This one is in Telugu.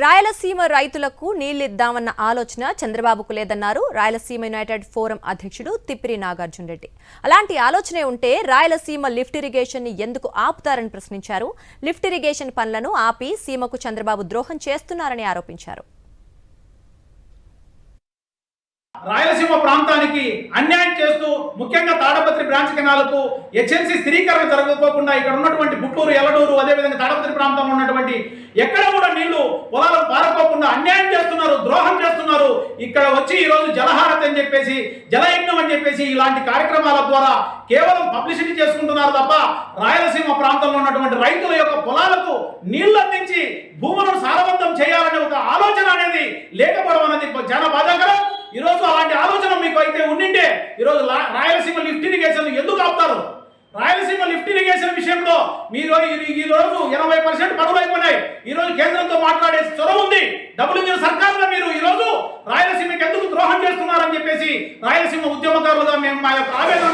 రాయలసీమ రైతులకు నీళ్లిద్దామన్న ఆలోచన చంద్రబాబుకు లేదన్నారు రాయలసీమ యునైటెడ్ ఫోరం అధ్యక్షుడు తిప్పిరి నాగార్జున రెడ్డి. అలాంటి ఆలోచనే ఉంటే రాయలసీమ లిఫ్ట్ ఇరిగేషన్ ని ఎందుకు ఆపుతారని ప్రశ్నించారు. లిఫ్ట్ ఇరిగేషన్ పనులను ఆపి సీమకు చంద్రబాబు ద్రోహం చేస్తున్నారని ఆరోపించారు. రాయలసీమ ప్రాంతానికి అన్యాయం చేస్తూ ముఖ్యంగా తాడపత్రి బ్రాంచ్ కెనాలకు హెచ్ఎంసీ స్థిరీకరణ జరగకపోకుండా ఇక్కడ ఉన్నటువంటి గుంటూరు, ఎల్లడూరు, అదేవిధంగా తాడపత్రి ప్రాంతంలో ఉన్నటువంటి ఎక్కడ కూడా నీళ్లు పొలాలకు పారపోకుండా అన్యాయం చేస్తున్నారు, ద్రోహం చేస్తున్నారు. ఇక్కడ వచ్చి ఈరోజు జలహారతి అని చెప్పేసి, జలయజ్ఞం అని చెప్పేసి ఇలాంటి కార్యక్రమాల ద్వారా కేవలం పబ్లిసిటీ చేసుకుంటున్నారు తప్ప రాయలసీమ ప్రాంతంలో ఉన్నటువంటి రైతుల యొక్క పొలాలకు నీళ్లు అందించి భూములను సారవంతం చేయాలనే ఒక ఆలోచన అనేది లేకపోవడం అనేది చాలా బాధాకరం. ఈరోజు అలాంటి ఆలోచన మీకు అయితే ఉండింటే ఈరోజు రాయలసీమ లిఫ్ట్ ఇరిగేషన్ ఎందుకు ఆపుతారు? రాయలసీమ లిఫ్ట్ ఇరిగేషన్ విషయంలో మీరు ఈరోజు 80% పనులు అయిపోయినాయి. ఈరోజు కేంద్రంతో మాట్లాడే చొరవ ఉంది. డబుల్ ఇంజిన్ సర్కారులో మీరు ఈరోజు రాయలసీమకి ఎందుకు ద్రోహం చేస్తున్నారని చెప్పేసి రాయలసీమ ఉద్యమకారులుగా మేము మా యొక్క ఆవేదన